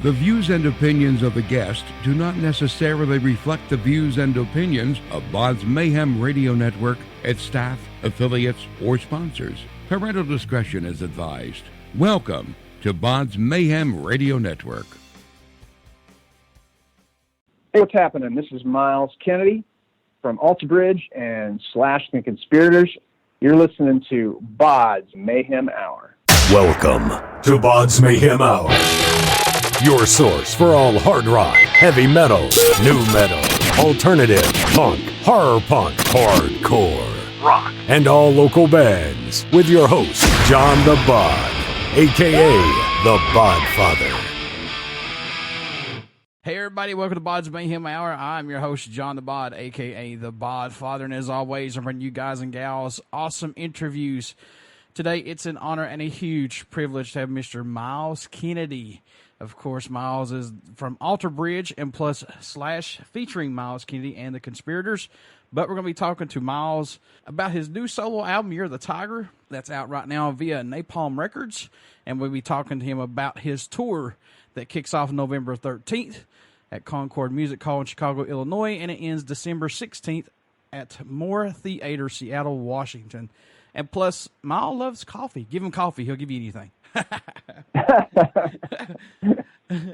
The views and opinions of the guest do not necessarily reflect the views and opinions of BODS Mayhem Radio Network, its staff, affiliates, or sponsors. Parental discretion is advised. Welcome to BODS Mayhem Radio Network. Hey, what's happening? This is Myles Kennedy from Alter Bridge and Slash the Conspirators. You're listening to BODS Mayhem Hour. Welcome to BODS Mayhem Hour. Your source for all hard rock, heavy metal, new metal, alternative, punk, horror punk, hardcore, rock, and all local bands. With your host, John the Bod, a.k.a. the Bodfather. Hey everybody, welcome to BODS Mayhem Hour. I'm your host, John the Bod, a.k.a. the Bodfather, and as always, I'm bringing you guys and gals awesome interviews. Today, it's an honor and a huge privilege to have Mr. Myles Kennedy. Of course, Myles is from Alter Bridge and plus Slash featuring Myles Kennedy and the Conspirators. But we're going to be talking to Myles about his new solo album, You're the Tiger, that's out right now via Napalm Records. And we'll be talking to him about his tour that kicks off November 13th at Concord Music Hall in Chicago, Illinois, and it ends December 16th at Moore Theater, Seattle, Washington. And plus, Myles loves coffee. Give him coffee, he'll give you anything.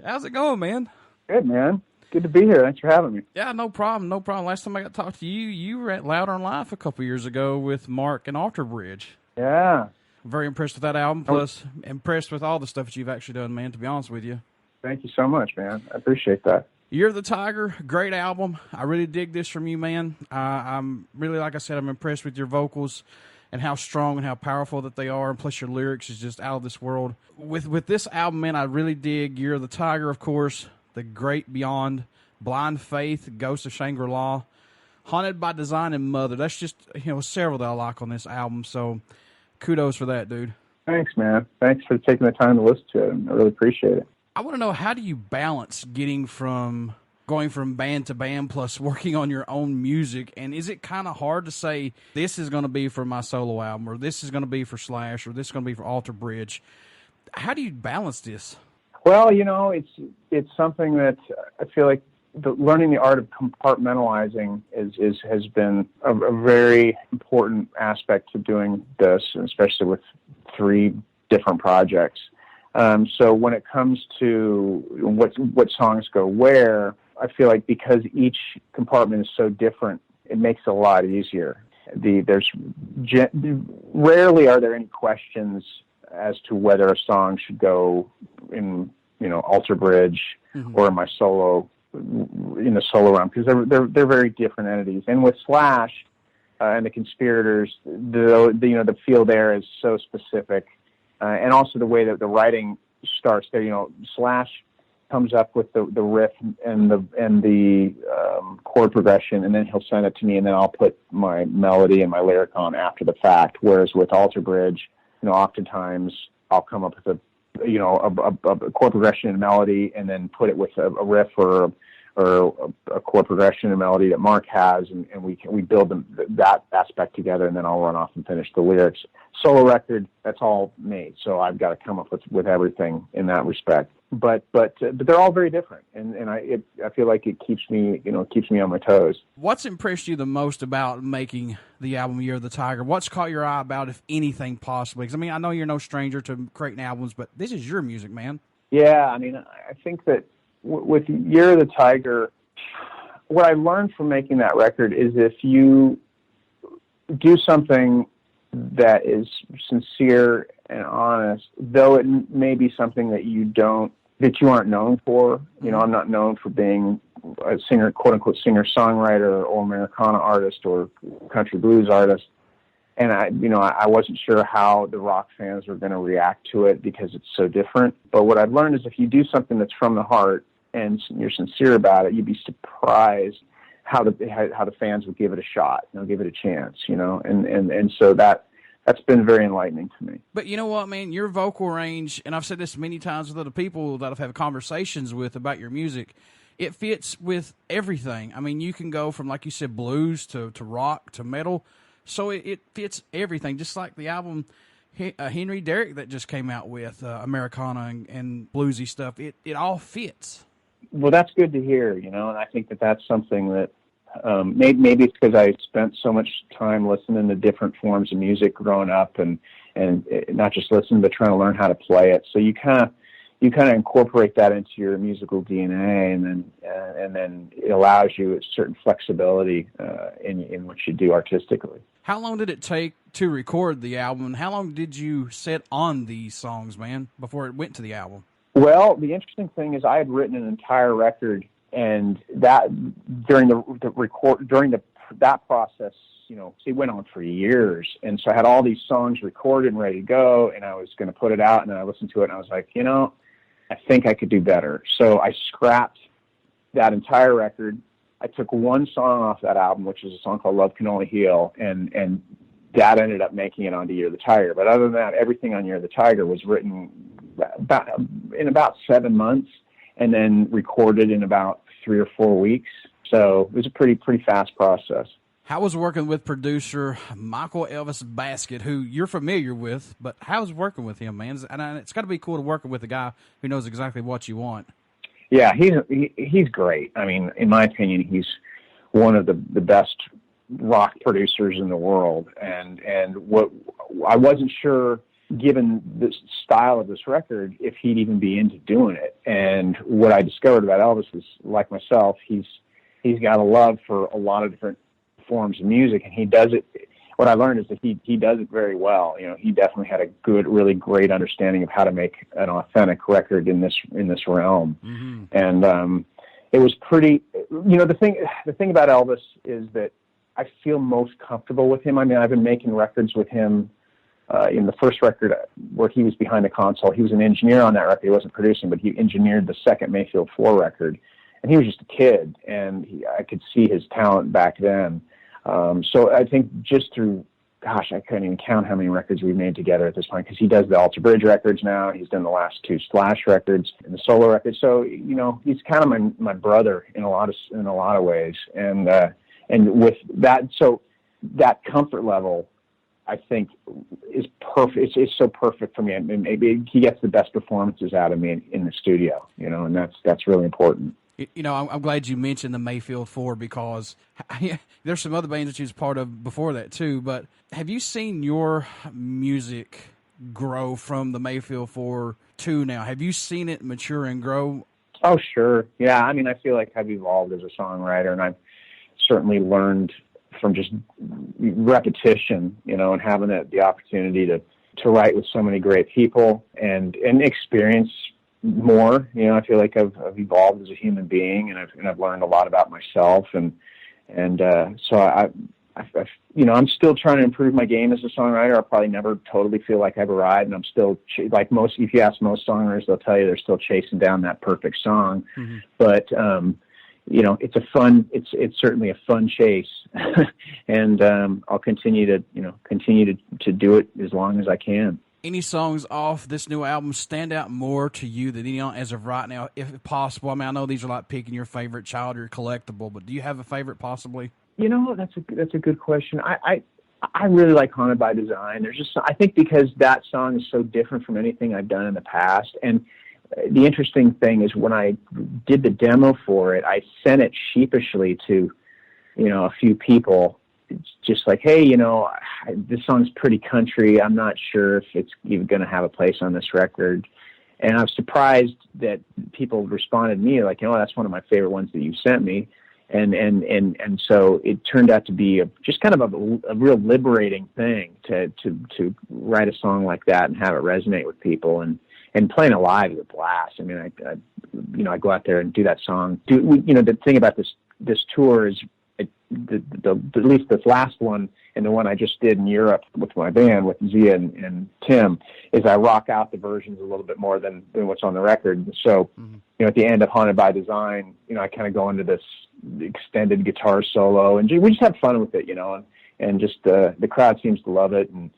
How's it going, man? Good, man. Good to be here. Thanks for having me. Yeah, no problem. No problem. Last time I got to talk to you, you were at Louder in Life a couple years ago with Mark and Alter Bridge. Yeah. Very impressed with that album, plus impressed with all the stuff that you've actually done, man, to be honest with you. Thank you so much, man. I appreciate that. You're the Tiger, great album. I really dig this from you, man. I'm really, like I said, I'm impressed with your vocals and how strong and how powerful that they are, and plus your lyrics is just out of this world. With this album, man, I really dig You're the Tiger, of course, The Great Beyond, Blind Faith, Ghost of Shangri-La, Haunted by Design, and Mother. That's just, several that I like on this album, so kudos for that, dude. Thanks, man. Thanks for taking the time to listen to it. I really appreciate it. I want to know, how do you balance going from band to band plus working on your own music? And is it kind of hard to say, this is going to be for my solo album, or this is going to be for Slash, or this is going to be for Alter Bridge? How do you balance this? Well, it's something that I feel like learning the art of compartmentalizing has been a very important aspect to doing this, especially with 3 different projects. So when it comes to what songs go where, I feel like because each compartment is so different, it makes it a lot easier. Rarely are there any questions as to whether a song should go in, Alter Bridge or in my solo, in the solo realm, because they're very different entities. And with Slash and the Conspirators, the feel there is so specific. And also the way that the writing starts there, Slash comes up with the riff and the chord progression, and then he'll send it to me, and then I'll put my melody and my lyric on after the fact. Whereas with Alter Bridge, oftentimes I'll come up with a chord progression and melody, and then put it with a riff or a chord progression and melody that Mark has, and we build that aspect together, and then I'll run off and finish the lyrics. Solo record, that's all me, so I've got to come up with everything in that respect. But they're all very different, and I feel like it keeps me on my toes. What's impressed you the most about making the album You're the Tiger? What's caught your eye about, if anything, possibly? Because I know you're no stranger to creating albums, but this is your music, man. Yeah, I think that with You're the Tiger, what I learned from making that record is if you do something that is sincere and honest, though it may be something that you aren't known for. I'm not known for being a singer, quote unquote, singer-songwriter or Americana artist or country blues artist. And I wasn't sure how the rock fans were going to react to it because it's so different. But what I've learned is if you do something that's from the heart and you're sincere about it, you'd be surprised how the fans would give it a shot. They'll give it a chance, and so that's been very enlightening to me. But you know what, man? Your vocal range, and I've said this many times with other people that I've had conversations with about your music, it fits with everything. You can go from, like you said, blues to rock to metal. So it fits everything. Just like the album Henry Derrick that just came out with Americana and bluesy stuff. It all fits. Well, that's good to hear, and I think that's something that maybe it's because I spent so much time listening to different forms of music growing up, and not just listening, but trying to learn how to play it. So you kind of incorporate that into your musical DNA, and then it allows you a certain flexibility in what you do artistically. How long did it take to record the album? How long did you sit on these songs, man, before it went to the album? Well, the interesting thing is I had written an entire record, and that during that process, it went on for years. And so I had all these songs recorded and ready to go, and I was going to put it out, and then I listened to it, and I was like, I think I could do better. So I scrapped that entire record. I took one song off that album, which is a song called Love Can Only Heal, and that ended up making it onto Year of the Tiger. But other than that, everything on Year of the Tiger was written in about 7 months, and then recorded in about 3 or 4 weeks. So it was a pretty fast process. How was working with producer Michael Elvis Basket, who you're familiar with, but how was working with him, man? And it's got to be cool to work with a guy who knows exactly what you want. Yeah, he's great. I mean, in my opinion, he's one of the best rock producers in the world. And what I wasn't sure, given the style of this record, if he'd even be into doing it. And what I discovered about Elvis is, like myself, he's got a love for a lot of different forms of music, and he does it. What I learned is that he does it very well. He definitely had a really great understanding of how to make an authentic record in this realm. Mm-hmm. And it was pretty. The thing about Elvis is that I feel most comfortable with him. I mean, I've been making records with him. In the first record where he was behind the console, he was an engineer on that record. He wasn't producing, but he engineered the second Mayfield 4 record. And he was just a kid, and I could see his talent back then. So I think just through, I couldn't even count how many records we've made together at this point, because he does the Alter Bridge records now. He's done the last 2 Slash records and the solo records. So, he's kind of my brother in a lot of ways. And with that, so that comfort level, I think, is perfect. It's so perfect for me. I mean, maybe he gets the best performances out of me in the studio, and that's really important. I'm glad you mentioned the Mayfield 4, because there's some other bands that you was part of before that too. But have you seen your music grow from the Mayfield 4 to now? Have you seen it mature and grow? Oh, sure. Yeah. I mean, I feel like I've evolved as a songwriter, and I've certainly learned from just repetition, and having the opportunity to write with so many great people and experience more. I feel like I've evolved as a human being, and I've learned a lot about myself, and so I'm still trying to improve my game as a songwriter. I'll probably never totally feel like I've arrived, and I'm still if you ask most songwriters, they'll tell you they're still chasing down that perfect song. Mm-hmm. But it's certainly a fun chase, and I'll continue to do it as long as I can. Any songs off this new album stand out more to you than any as of right now, if possible? I mean, I know these are like picking your favorite child or collectible, but do you have a favorite possibly? That's a good question. I really like Haunted by Design. I think because that song is so different from anything I've done in the past. And the interesting thing is, when I did the demo for it, I sent it sheepishly to, a few people. It's just like, hey, this song's pretty country. I'm not sure if it's even going to have a place on this record. And I was surprised that people responded to me like, that's one of my favorite ones that you sent me. And so it turned out to be just kind of a real liberating thing to write a song like that and have it resonate with people. And playing it live is a blast. I mean, I go out there and do that song. The thing about this tour is, at least this last one and the one I just did in Europe with my band, with Zia and Tim, is I rock out the versions a little bit more than what's on the record. So, at the end of Haunted by Design, I kind of go into this extended guitar solo, and we just have fun with it, and just the crowd seems to love it, and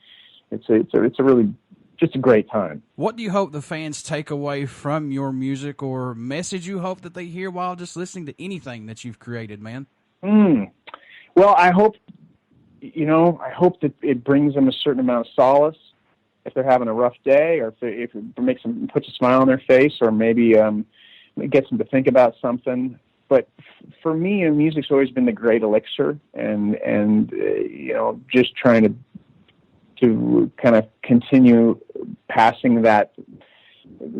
it's a really just a great time. What do you hope the fans take away from your music, or message you hope that they hear while just listening to anything that you've created, man? Well, I hope that it brings them a certain amount of solace, if they're having a rough day, or if it puts a smile on their face, or maybe it gets them to think about something. But for me, music's always been the great elixir, and just trying to kind of continue passing that,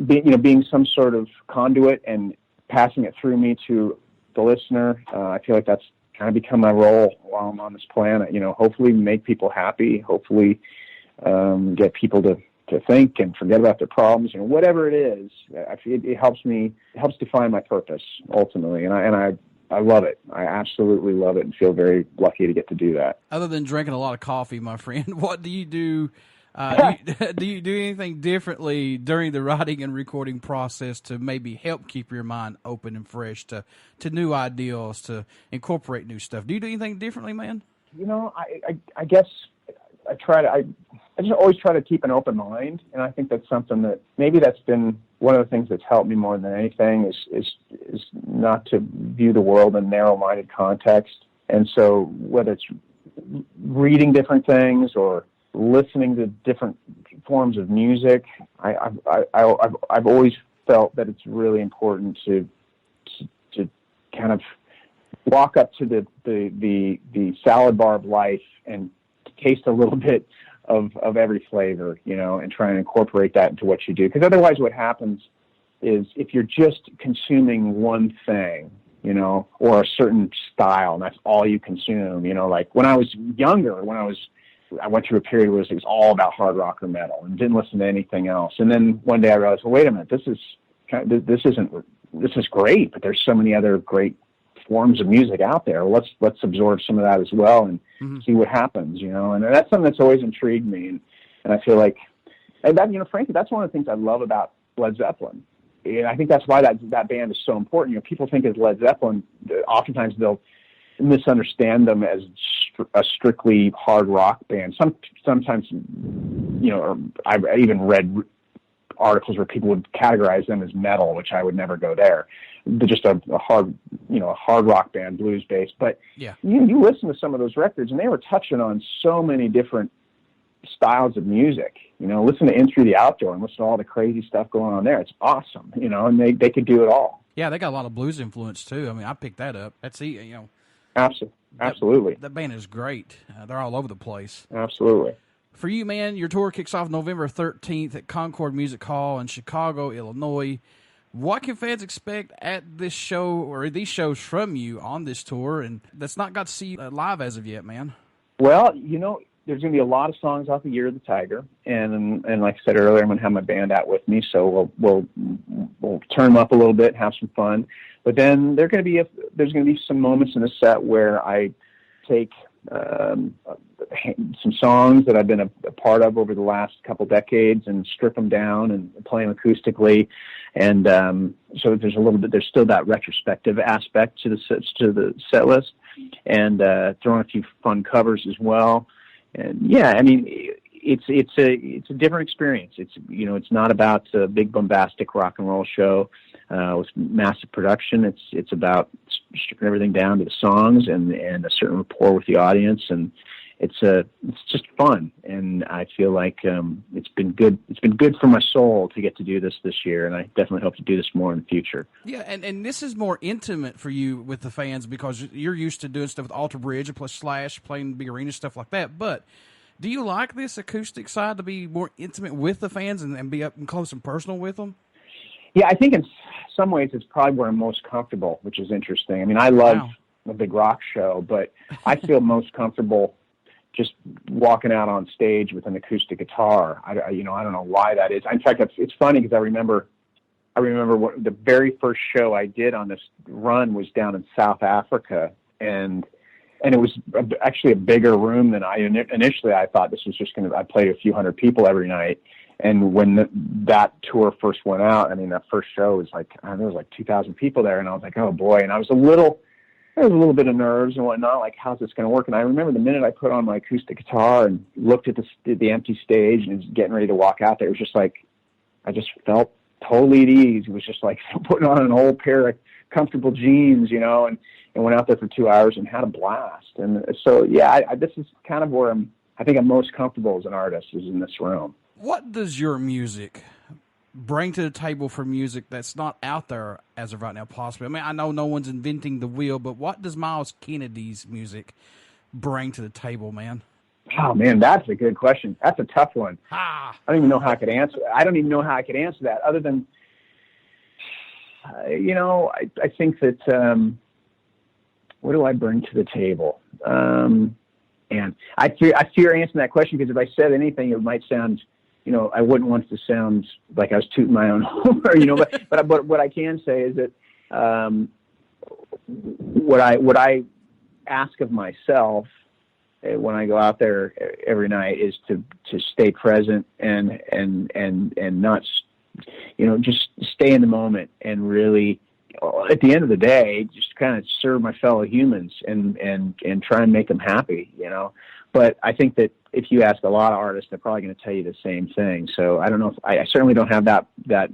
being some sort of conduit and passing it through me to the listener. I feel like that's kind of become my role while I'm on this planet. Hopefully make people happy, hopefully get people to think and forget about their problems, whatever it is. It helps define my purpose ultimately, and I love it. I absolutely love it, and feel very lucky to get to do that. Other than drinking a lot of coffee, my friend, what do you do? Do you do anything differently during the writing and recording process to maybe help keep your mind open and fresh to new ideals, to incorporate new stuff? Do you do anything differently, man? I guess I just always try to keep an open mind, and I think that's something that maybe that's been one of the things that's helped me more than anything is not to view the world in narrow-minded context. And so whether it's reading different things or listening to different forms of music, I've always felt that it's really important to kind of walk up to the salad bar of life and taste a little bit of every flavor, and try and incorporate that into what you do. Because otherwise what happens is if you're just consuming one thing, or a certain style, and that's all you consume, like when I was younger, I went through a period where it was all about hard rock or metal and didn't listen to anything else. And then one day I realized, well, wait a minute, this is great, but there's so many other great forms of music out there. Let's absorb some of that as well and see what happens, and that's something that's always intrigued me. And I feel like, and that, frankly, that's one of the things I love about Led Zeppelin. And I think that's why that band is so important. People think of Led Zeppelin, oftentimes they'll misunderstand them as a strictly hard rock band. Sometimes, I've even read articles where people would categorize them as metal, which I would never go there. They're just a hard rock band, blues based. But yeah, you listen to some of those records, and they were touching on so many different styles of music. Listen to In Through the Outdoor and listen to all the crazy stuff going on there. It's awesome, and they could do it all. Yeah, they got a lot of blues influence too. I mean, I picked that up. Absolutely. That band is great. They're all over the place. Absolutely. For you, man, your tour kicks off November 13th at Concord Music Hall in Chicago, Illinois. What can fans expect at this show or these shows from you on this tour, and that's not got to see you live as of yet, man? Well, there's going to be a lot of songs off of Year of the Tiger, and like I said earlier, I'm going to have my band out with me, so we'll turn them up a little bit, have some fun. But then there's going to be some moments in the set where I take some songs that I've been a part of over the last couple decades and strip them down and play them acoustically. And so there's still that retrospective aspect to the set list, and throwing a few fun covers as well. And yeah, I mean, it's a different experience. It's not about a big bombastic rock and roll show with massive production. It's about stripping everything down to the songs and a certain rapport with the audience, and it's just fun. And I feel like it's been good. It's been good for my soul to get to do this year, and I definitely hope to do this more in the future. Yeah, and this is more intimate for you with the fans because you're used to doing stuff with Alter Bridge plus Slash, playing big arena stuff like that. But do you like this acoustic side to be more intimate with the fans and be up and close and personal with them? Yeah, I think in some ways it's probably where I'm most comfortable, which is interesting. I mean, I love a big rock show, but I feel most comfortable just walking out on stage with an acoustic guitar. I don't know why that is. In fact, it's funny because I remember the very first show I did on this run was down in South Africa, and it was actually a bigger room than initially I thought this was just I played a few hundred people every night. And when that tour first went out, I mean, that first show was there was like 2,000 people there, and I was like, oh boy. And there was a little bit of nerves and whatnot, like, how's this going to work? And I remember the minute I put on my acoustic guitar and looked at the empty stage and was getting ready to walk out there, it was just like, I just felt totally at ease. It was just like putting on an old pair of comfortable jeans, and went out there for 2 hours and had a blast. And so, yeah, this is kind of where I think I'm most comfortable as an artist, is in this room. What does your music bring to the table for music that's not out there as of right now, possibly? I mean, I know no one's inventing the wheel, but what does Myles Kennedy's music bring to the table, man? Oh man, that's a good question. That's a tough one. Ah. I don't even know how I could answer. I don't even know how I could answer that, other than, I think that what do I bring to the table? And I fear answering that question, because if I said anything, it might sound, I wouldn't want it to sound like I was tooting my own horn, but what I can say is that what I ask of myself when I go out there every night is to stay present and not, just stay in the moment, and really, at the end of the day, just kind of serve my fellow humans and try and make them happy, But I think that if you ask a lot of artists, they're probably going to tell you the same thing. So I don't know if I certainly don't have that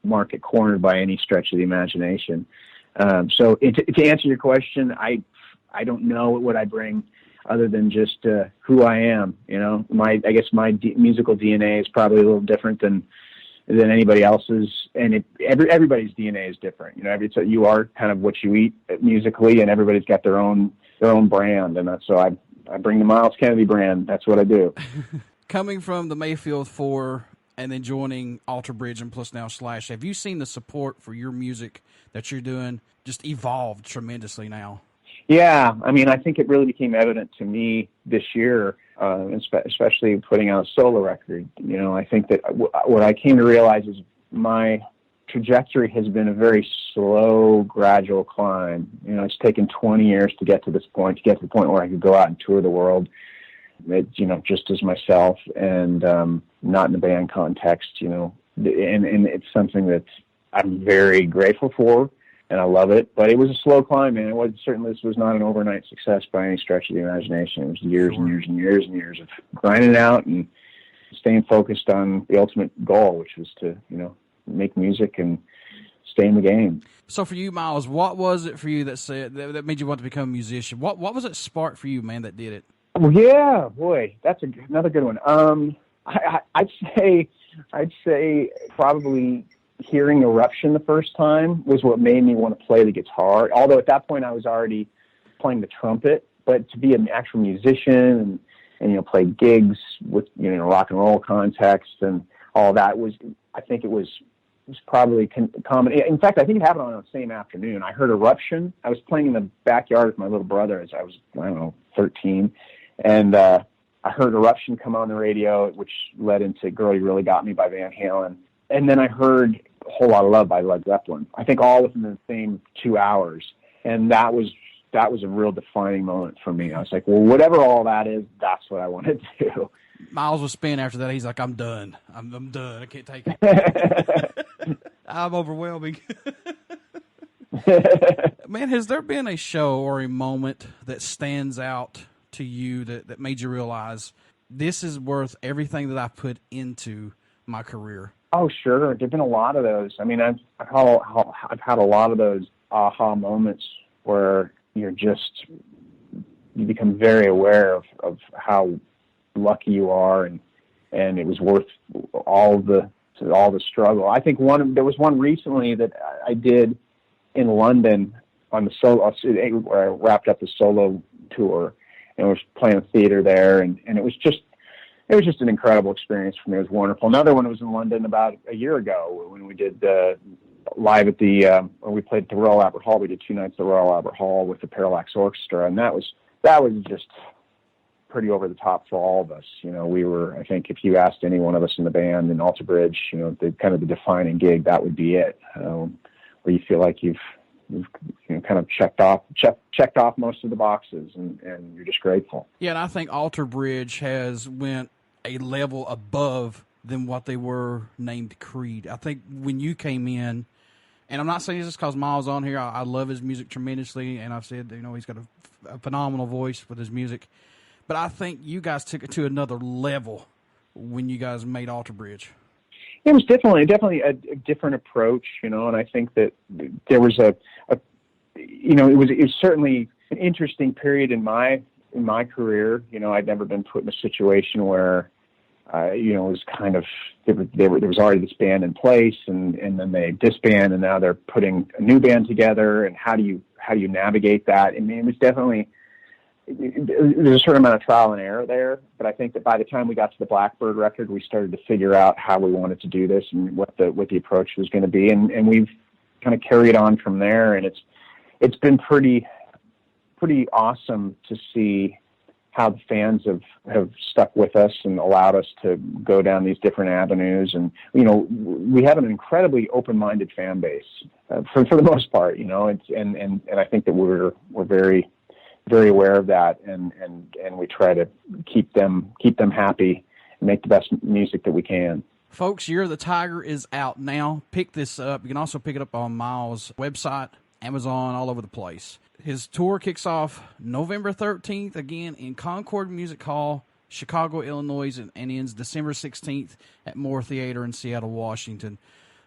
market cornered by any stretch of the imagination. So to answer your question, I don't know what I bring other than just who I am. I guess my musical DNA is probably a little different than anybody else's, and everybody's DNA is different. So you are kind of what you eat musically, and everybody's got their own brand, and that's so I bring the Myles Kennedy brand. That's what I do. Coming from the Mayfield 4 and then joining Alter Bridge and plus now Slash, have you seen the support for your music that you're doing just evolved tremendously now? Yeah, I mean, I think it really became evident to me this year, especially putting out a solo record. I think that what I came to realize is my trajectory has been a very slow, gradual climb. It's taken 20 years to get to this point, to get to the point where I could go out and tour the world, just as myself, and not in a band context, and it's something that I'm very grateful for, and I love it. But it was a slow climb, and this was not an overnight success by any stretch of the imagination. It was years and years and years and years of grinding it out and staying focused on the ultimate goal, which was to, make music and stay in the game. So for you, Myles, what was it for you that made you want to become a musician? What was it spark for you, man, that did it? Well, yeah, boy, that's another good one. I'd say probably hearing Eruption the first time was what made me want to play the guitar. Although at that point I was already playing the trumpet, but to be an actual musician and play gigs with rock and roll context and all that I think it was probably common. In fact, I think it happened on the same afternoon. I heard Eruption. I was playing in the backyard with my little brother as I was, 13. And I heard Eruption come on the radio, which led into Girl You Really Got Me by Van Halen. And then I heard A Whole Lot of Love by Led Zeppelin. I think all within the same 2 hours. And that was a real defining moment for me. I was like, well, whatever all that is, that's what I want to do. Myles was spinning after that. He's like, I'm done. I'm done. I can't take it. I'm overwhelming. Man, has there been a show or a moment that stands out to you that made you realize this is worth everything that I put into my career? Oh, sure. There've been a lot of those. I mean, I've had a lot of those aha moments where you become very aware of how lucky you are, and it was worth all the struggle. I think there was one recently that I did in London on the solo, where I wrapped up the solo tour and was playing a theater there, and it was just an incredible experience for me. It was wonderful. Another one was in London about a year ago when we did live at when we played at the Royal Albert Hall. We did 2 nights at the Royal Albert Hall with the Parallax Orchestra, and that was just pretty over the top for all of us. We were, I think if you asked any one of us in the band in Alter Bridge, the kind of the defining gig, that would be it, where you feel like you've kind of checked off most of the boxes, and you're just grateful. Yeah, and I think Alter Bridge has went a level above than what they were named Creed. I think when you came in, and I'm not saying this because Myles on here, I love his music tremendously, and I've said, he's got a phenomenal voice with his music, but I think you guys took it to another level when you guys made Alter Bridge. It was definitely a different approach, and I think that there was it was certainly an interesting period in my career. I'd never been put in a situation where it was kind of, there was already this band in place, and then they disband, and now they're putting a new band together. And how do you navigate that? I mean, it was definitely, there's a certain amount of trial and error there, but I think that by the time we got to the Blackbird record, we started to figure out how we wanted to do this and what the approach was going to be, and we've kind of carried on from there. And it's been pretty awesome to see how the fans have stuck with us and allowed us to go down these different avenues. And we have an incredibly open-minded fan base for the most part. And I think that we're very, very aware of that, and we try to keep them happy and make the best music that we can. Folks, Year of the Tiger is out now. Pick this up. You can also pick it up on Myles' website, Amazon, all over the place. His tour kicks off November 13th, again in Concord Music Hall, Chicago, Illinois, and ends December 16th at Moore Theater in Seattle, Washington.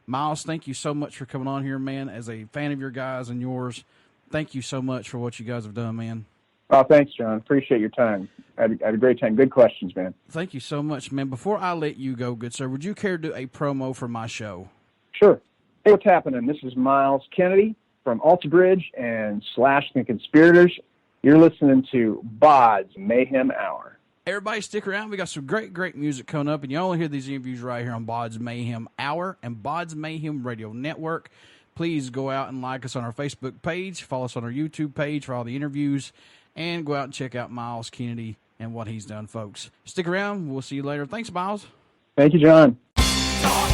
Myles, thank you so much for coming on here, man. As a fan of your guys and yours, thank you so much for what you guys have done, man. Oh, thanks, John. Appreciate your time. I had a great time. Good questions, man. Thank you so much, man. Before I let you go, good sir, would you care to do a promo for my show? Sure. Hey, what's happening? This is Myles Kennedy from Alter Bridge and / the Conspirators. You're listening to BODS Mayhem Hour. Everybody stick around. We got some great music coming up, and you only hear these interviews right here on BODS Mayhem Hour and BODS Mayhem Radio Network. Please go out and like us on our Facebook page, follow us on our YouTube page for all the interviews, and go out and check out Myles Kennedy and what he's done, folks. Stick around. We'll see you later. Thanks, Myles. Thank you, John. Talk